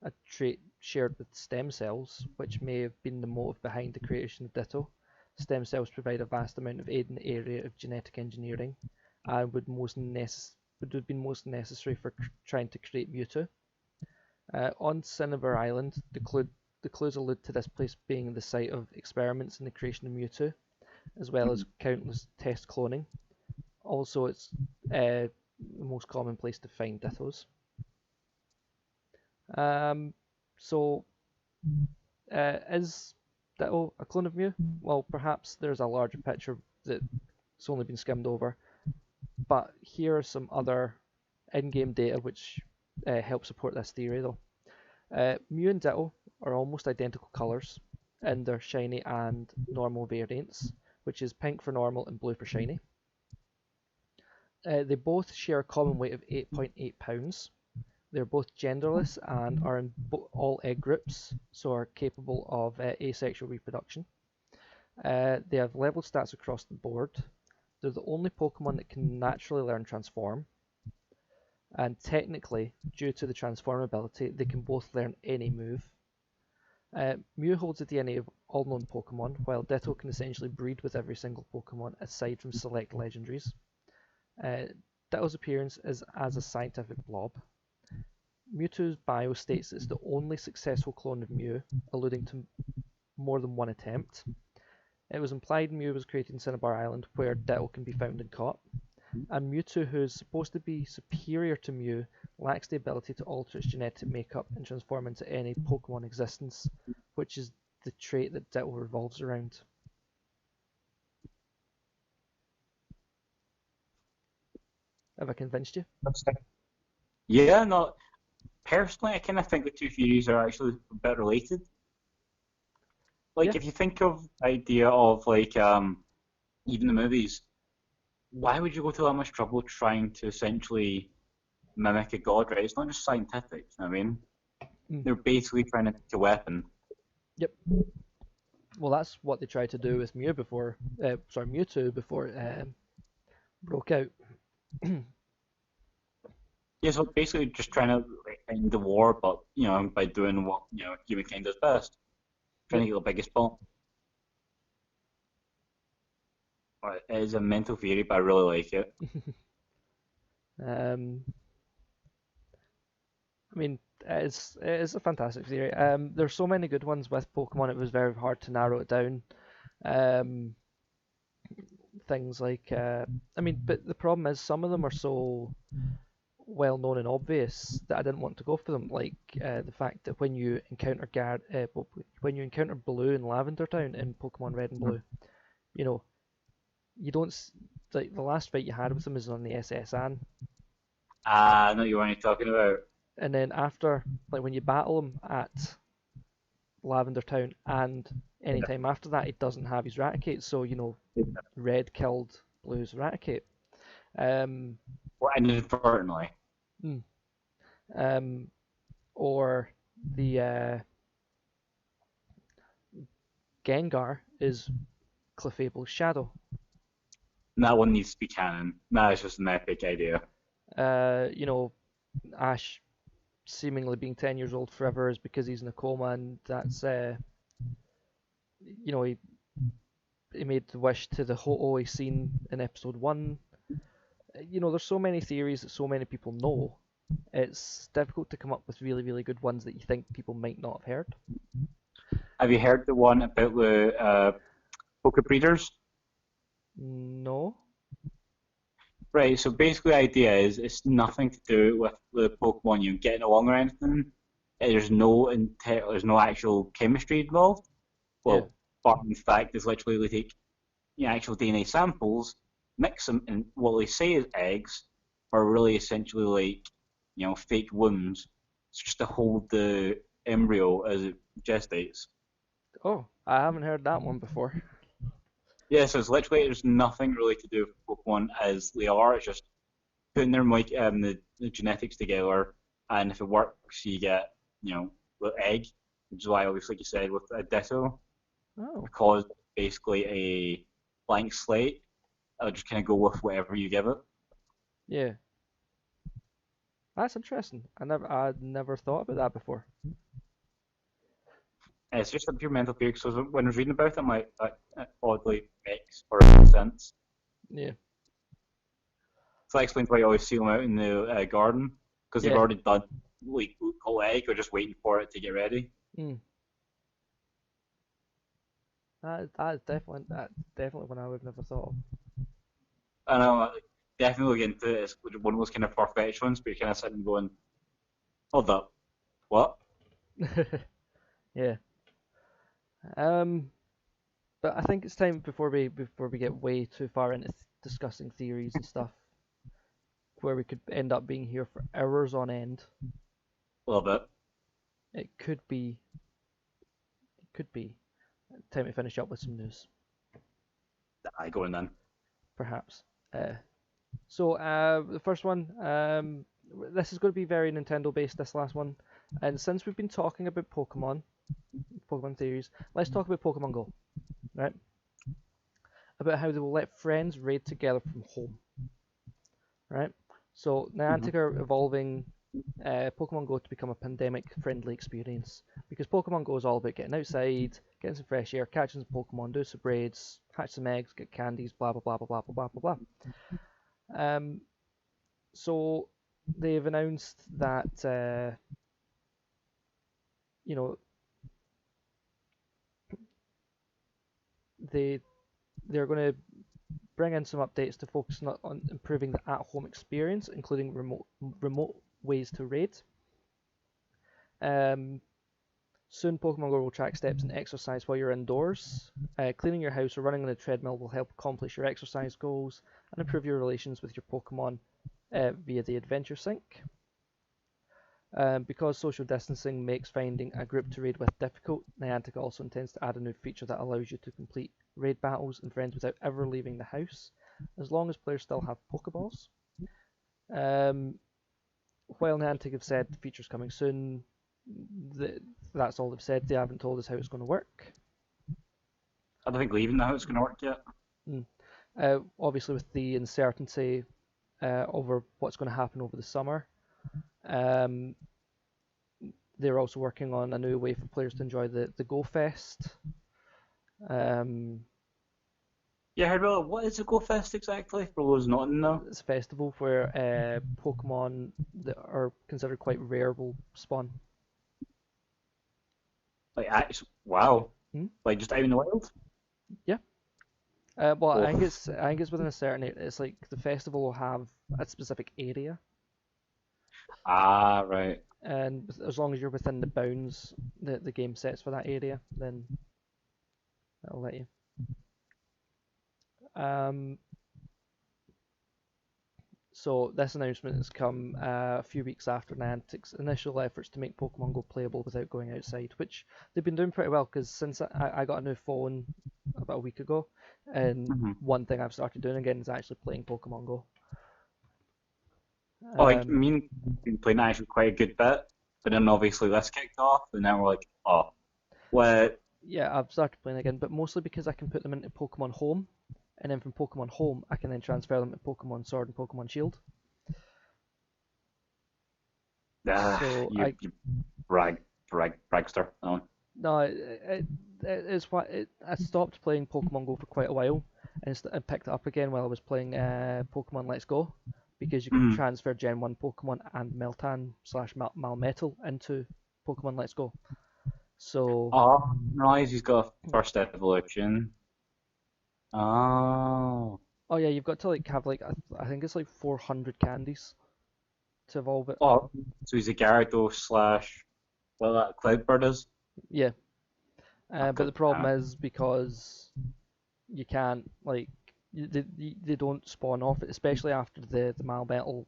Speaker 1: a trait shared with stem cells, which may have been the motive behind the creation of Ditto. Stem cells provide a vast amount of aid in the area of genetic engineering, and would have been most necessary for trying to create Mewtwo. On Cinnabar Island, the clues allude to this place being the site of experiments in the creation of Mewtwo, as well as countless test cloning. Also, it's the most common place to find Dithos. Um, so, is Ditto a clone of Mew? Well, perhaps there's a larger picture that's only been skimmed over, but here are some other in-game data which help support this theory, though. Mew and Ditto are almost identical colours in their shiny and normal variants, which is pink for normal and blue for shiny. They both share a common weight of 8.8 pounds. They're both genderless and are in all egg groups, so are capable of asexual reproduction. They have level stats across the board. They're the only Pokemon that can naturally learn Transform, and technically, due to the Transform ability, they can both learn any move. Mew holds the DNA of all known Pokemon, while Ditto can essentially breed with every single Pokemon aside from select legendaries. Ditto's appearance is as a scientific blob. Mewtwo's bio states it's the only successful clone of Mew, alluding to more than one attempt. It was implied Mew was created in Cinnabar Island, where Ditto can be found and caught. And Mewtwo, who is supposed to be superior to Mew, lacks the ability to alter its genetic makeup and transform into any Pokemon existence, which is the trait that Ditto revolves around. Have I convinced you?
Speaker 2: Yeah, no. Personally, I kind of think the two theories are actually a bit related.
Speaker 1: Yeah.
Speaker 2: Like, if you think of the idea of even the movies, why would you go to that much trouble trying to essentially mimic a god, right? It's not just scientific, you know what I mean?
Speaker 1: Mm.
Speaker 2: They're basically trying to make a weapon.
Speaker 1: Yep. Well, that's what they tried to do with Mewtwo before it broke out.
Speaker 2: Yeah, so basically just trying to end the war, but by doing what humankind does best, trying
Speaker 1: Yep.
Speaker 2: to get the biggest bomb. It is a mental theory, but I really like it.
Speaker 1: um, I mean, it is a fantastic theory. There's so many good ones with Pokemon. It was very hard to narrow it down. Um, things like, but the problem is some of them are so well known and obvious that I didn't want to go for them. Like the fact that when you encounter Blue in Lavender Town in Pokemon Red and Blue, you know, you don't like the last fight you had with them is on the SS Anne,
Speaker 2: I know you weren't talking about.
Speaker 1: and then after, like when you battle him at Lavender Town and anytime after that, he doesn't have his Raticate. So Red killed Blue's Raticate. Um,
Speaker 2: Well, inadvertently.
Speaker 1: hmm, or the Gengar is Clefable's shadow.
Speaker 2: And that one needs to be canon. That is just an epic idea.
Speaker 1: Ash seemingly being 10 years old forever is because he's in a coma, and that's he made the wish to the Ho-Oh scene in episode 1. There's so many theories that so many people know. It's difficult to come up with really, really good ones that you think people might not have heard.
Speaker 2: Have you heard the one about the poke breeders?
Speaker 1: No.
Speaker 2: Right, so basically the idea is it's nothing to do with the Pokemon you getting along or anything. There's no actual chemistry involved.
Speaker 1: Yeah.
Speaker 2: Well, but in fact, it's literally like actual DNA samples, mix them, and what they say is eggs are really essentially like fake wombs. It's just to hold the embryo as it gestates.
Speaker 1: Oh, I haven't heard that one before.
Speaker 2: Yeah, so it's literally there's nothing really to do with Pokemon as they are. It's just putting the genetics together, and if it works, you get the egg, which is why obviously like you said with a Ditto,
Speaker 1: Oh,
Speaker 2: because it's basically a blank slate. I'll just kind of go with whatever you give it.
Speaker 1: yeah, that's interesting. I'd never thought about that before.
Speaker 2: It's just a pure mental theory. So when I was reading about it, I'm like, that oddly makes or sense.
Speaker 1: Yeah,
Speaker 2: So that explains why I always see them out in the garden because they've
Speaker 1: yeah.
Speaker 2: already done like whole egg. They're just waiting for it to get ready.
Speaker 1: Mm. That's definitely one I would never thought
Speaker 2: I know, definitely look into it. It's one of those kind of far-fetched ones, but you're kind of sitting going, hold up, what?
Speaker 1: of. Yeah. Um, but I think it's time before we get way too far into discussing theories and stuff, where we could end up being here for hours on end.
Speaker 2: A little bit.
Speaker 1: It could be time to finish up with some news,
Speaker 2: I go in then.
Speaker 1: perhaps. So the first one, this is going to be very Nintendo based. This last one, and since we've been talking about Pokemon theories, let's talk about Pokemon Go, right? About how they will let friends raid together from home, right? So
Speaker 2: Hmm.
Speaker 1: Niantic are evolving Pokemon Go to become a pandemic-friendly experience because Pokemon Go is all about getting outside, getting some fresh air, catching some Pokemon, do some raids, hatch some eggs, get candies, blah blah blah blah blah blah blah blah blah. So they've announced that you know they they're going to bring in some updates to focus on improving the at-home experience, including remote ways to raid. Um, Soon, Pokemon Go will track steps and exercise while you're indoors. Cleaning your house or running on a treadmill will help accomplish your exercise goals and improve your relations with your Pokemon via the Adventure Sync. Because social distancing makes finding a group to raid with difficult, Niantic also intends to add a new feature that allows you to complete raid battles and friends without ever leaving the house, as long as players still have Pokeballs. Um, while Niantic have said the feature's coming soon, that's all they've said. They haven't told us how it's going to work.
Speaker 2: I don't think leaving the house is going to work yet.
Speaker 1: Mm. Obviously, with the uncertainty over what's going to happen over the summer, um, they're also working on a new way for players to enjoy the Go Fest. Um,
Speaker 2: Yeah, I heard about it. What is a Go Fest exactly? For those not in know.
Speaker 1: it's a festival where Pokemon that are considered quite rare will spawn.
Speaker 2: Like, actually, wow.
Speaker 1: Hmm?
Speaker 2: Like, just out in the wild?
Speaker 1: Yeah. Well, I
Speaker 2: Oh,
Speaker 1: think it's within a certain. It's like the festival will have a specific area,
Speaker 2: ah, right.
Speaker 1: and as long as you're within the bounds that the game sets for that area, then it'll let you. Um, so this announcement has come a few weeks after Niantic's initial efforts to make Pokemon Go playable without going outside, which they've been doing pretty well because since I got a new phone about a week ago, and
Speaker 2: Hmm.
Speaker 1: one thing I've started doing again is actually playing Pokemon Go.
Speaker 2: Oh, like, I
Speaker 1: Um,
Speaker 2: mean, been playing actually quite a good bit, but then obviously this kicked off, and now we're like, oh, what?
Speaker 1: yeah, I've started playing again, but mostly because I can put them into Pokemon Home, and then from Pokemon Home I can then transfer them to Pokemon Sword and Pokemon Shield. So
Speaker 2: You,
Speaker 1: I
Speaker 2: you bragster. Oh.
Speaker 1: no, it's what I stopped playing Pokemon Go for quite a while, and I picked it up again while I was playing Pokemon Let's Go, because you can
Speaker 2: Mm.
Speaker 1: transfer Gen 1 Pokemon and Meltan slash Malmetal into Pokemon Let's Go. So,
Speaker 2: Oh, nice. He's got a first evolution. Oh.
Speaker 1: oh yeah, you've got to like have like I think it's like 400 candies to evolve it.
Speaker 2: Oh, so he's a Gyarados slash, well, that Cloudbird is.
Speaker 1: Yeah,
Speaker 2: Oh,
Speaker 1: but
Speaker 2: good.
Speaker 1: the problem is because you can't like they don't spawn off, especially after the Malmetal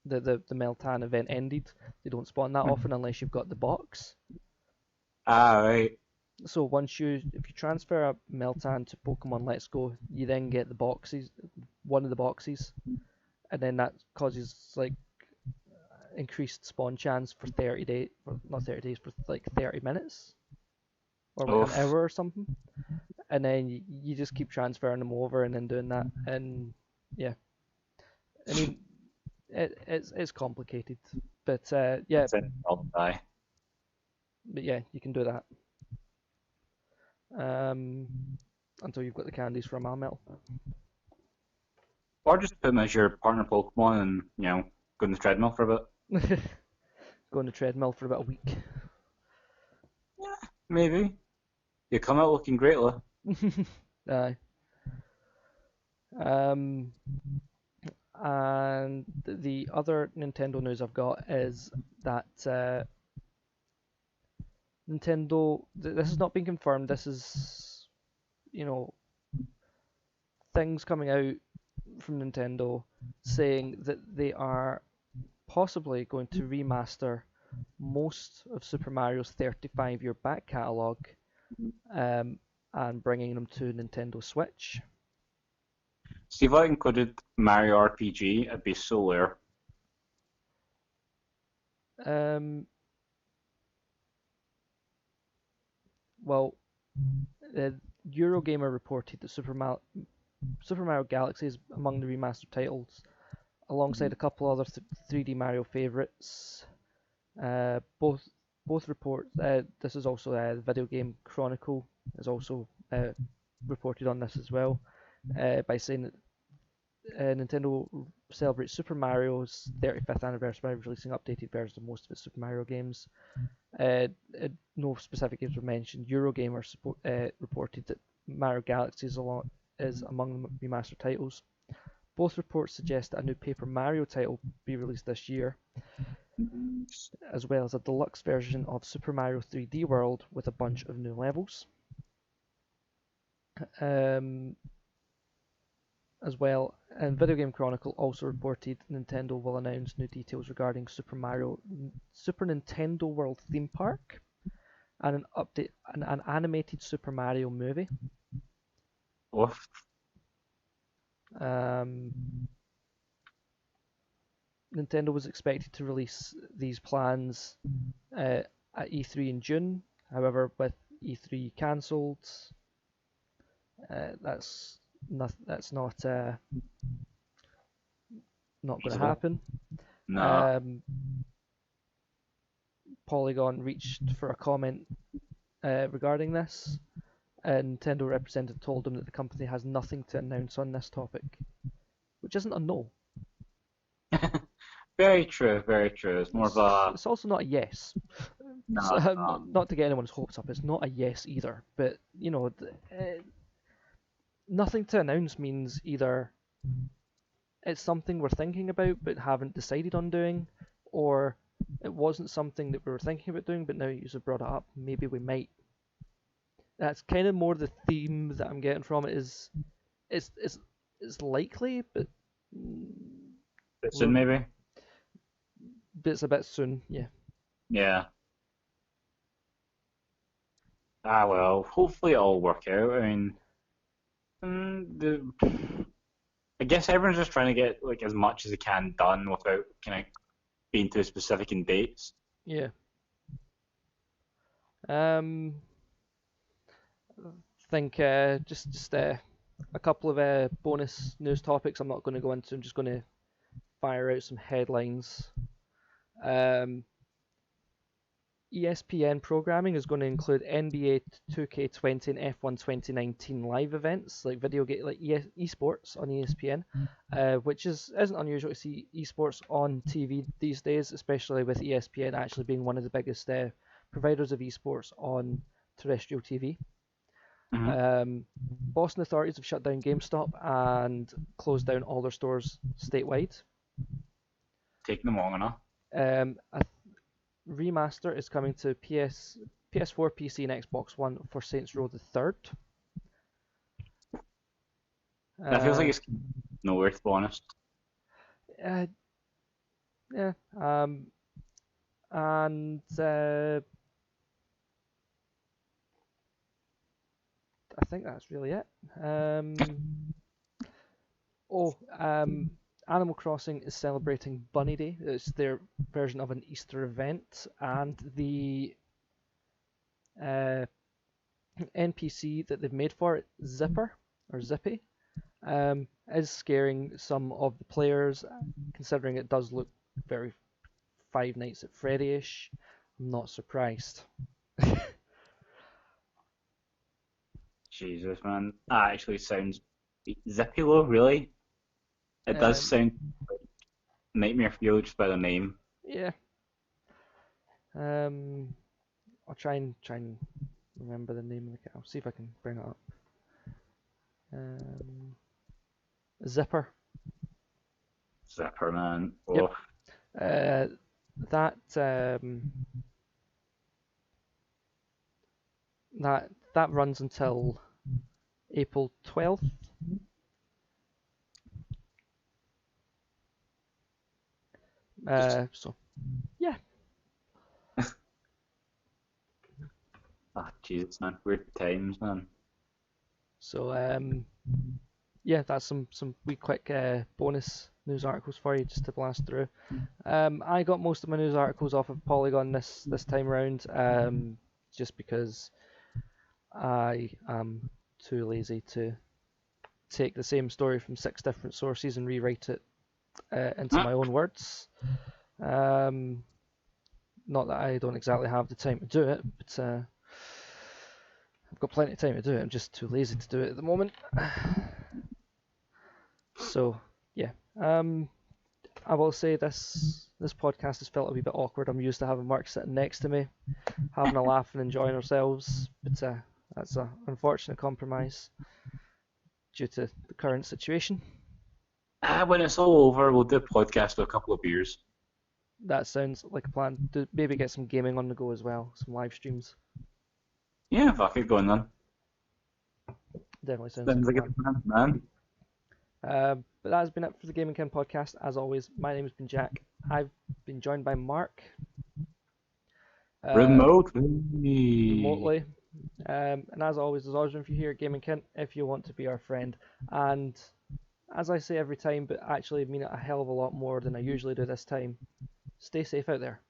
Speaker 1: the Meltan event ended. They don't spawn that often unless you've got the box.
Speaker 2: Ah, right.
Speaker 1: So if you transfer a Meltan to Pokemon Let's Go, you then get the boxes, one of the boxes, and then that causes like increased spawn chance for 30 days, for not 30 days, for like 30 minutes or like an
Speaker 2: Oof.
Speaker 1: hour or something. And then you just keep transferring them over and then doing that. And yeah, I mean, it's complicated, but yeah,
Speaker 2: That's it. I'll die.
Speaker 1: but yeah, you can do that. Um, until you've got the candies for a Malmelt.
Speaker 2: Or just put them as your partner Pokemon and, go on the treadmill for a bit.
Speaker 1: Go on the treadmill for about a week.
Speaker 2: Yeah, maybe. You come out looking great, though.
Speaker 1: Aye. Um, and the other Nintendo news I've got is that Nintendo. This has not been confirmed. This is, you know, things coming out from Nintendo saying that they are possibly going to remaster most of Super Mario's 35-year back catalogue um, and bringing them to Nintendo Switch.
Speaker 2: See, if I included Mario RPG, I'd be so rare.
Speaker 1: Um, well, Eurogamer reported that Super Mario Galaxy is among the remastered titles, alongside a couple other 3D Mario favorites. Both reports. This is also the Video Game Chronicle is also reported on this as well, by saying that Nintendo celebrates Super Mario's 35th anniversary by releasing updated versions of most of its Super Mario games. No specific games were mentioned. Eurogamer reported that Mario Galaxy is among the remastered titles. Both reports suggest that a new Paper Mario title will be released this year, as well as a deluxe version of Super Mario 3D World with a bunch of new levels. As well, and Video Game Chronicle also reported Nintendo will announce new details regarding Super Nintendo World theme park and an animated Super Mario movie.
Speaker 2: Oof.
Speaker 1: Nintendo was expected to release these plans at E3 in June. However, with E3 cancelled, that's not going to
Speaker 2: Feasible.
Speaker 1: happen.
Speaker 2: Nah.
Speaker 1: Polygon reached for a comment regarding this, and Nintendo representative told them that the company has nothing to announce on this topic, which isn't a no.
Speaker 2: Very true, very true. It's more of a
Speaker 1: It's also not a yes.
Speaker 2: nah,
Speaker 1: So,
Speaker 2: nah.
Speaker 1: not to get anyone's hopes up, it's not a yes either. But nothing to announce means either it's something we're thinking about but haven't decided on doing, or it wasn't something that we were thinking about doing, but now you have brought it up, maybe we might. That's kind of more the theme that I'm getting from it. Is it's likely, but
Speaker 2: Bit soon, maybe.
Speaker 1: it's a bit soon. Yeah.
Speaker 2: Yeah. Ah, well. Hopefully it'll work out. I mean, I guess everyone's just trying to get like as much as they can done without kind of being too specific in dates.
Speaker 1: Yeah. I think just a couple of bonus news topics I'm not going to go into. I'm just going to fire out some headlines. ESPN programming is going to include NBA 2K20 and F1 2019 live events like esports on ESPN, which isn't unusual to see esports on TV these days, especially with ESPN actually being one of the biggest providers of esports on terrestrial TV. Boston authorities have shut down GameStop and closed down all their stores statewide.
Speaker 2: Taking them long enough.
Speaker 1: A remaster is coming to PS4, PC, and Xbox One for Saints Row the Third.
Speaker 2: That feels like
Speaker 1: Uh,
Speaker 2: it's nowhere, to be honest.
Speaker 1: uh, yeah. And I think that's really it. Um, oh, Animal Crossing is celebrating Bunny Day. It's their version of an Easter event, and the uh, NPC that they've made for it, Zipper or Zippy, is scaring some of the players, considering it does look very Five Nights at Freddy-ish. I'm not surprised.
Speaker 2: Jesus, man. That actually sounds zippy low, really. It does
Speaker 1: Um,
Speaker 2: sound nightmare fuel just by the name.
Speaker 1: yeah. Um, I'll try and remember the name of the cat. I'll see if I can bring it up. Um, Zipper.
Speaker 2: Zipper, man.
Speaker 1: Yep.
Speaker 2: Oh,
Speaker 1: Uh, that that runs until April 12th.
Speaker 2: just
Speaker 1: So yeah.
Speaker 2: Jesus, man. Weird times, man.
Speaker 1: So yeah, that's some wee quick bonus news articles for you just to blast through. I got most of my news articles off of Polygon this time around, just because I am too lazy to take the same story from 6 different sources and rewrite it into
Speaker 2: Ah,
Speaker 1: my own words. Um, Not that I don't exactly have the time to do it, but I've got plenty of time to do it. I'm just too lazy to do it at the moment. So yeah, I will say this podcast has felt a wee bit awkward. I'm used to having Mark sitting next to me, having a laugh and enjoying ourselves, but that's an unfortunate compromise due to the current situation.
Speaker 2: when it's all over, we'll do a podcast with a couple of beers.
Speaker 1: That sounds like a plan. Maybe get some gaming on the go as well, some live streams.
Speaker 2: Yeah, fuck it, going on.
Speaker 1: Definitely sounds like
Speaker 2: Sounds
Speaker 1: a
Speaker 2: like a
Speaker 1: plan.
Speaker 2: plan, man.
Speaker 1: But that has been it for the GamingKin podcast. As always, my name has been Jack. I've been joined by Mark uh,
Speaker 2: Remotely.
Speaker 1: remotely. And as always, there's always room for you here at GamingKin if you want to be our friend. And as I say every time, but actually mean it a hell of a lot more than I usually do this time, stay safe out there.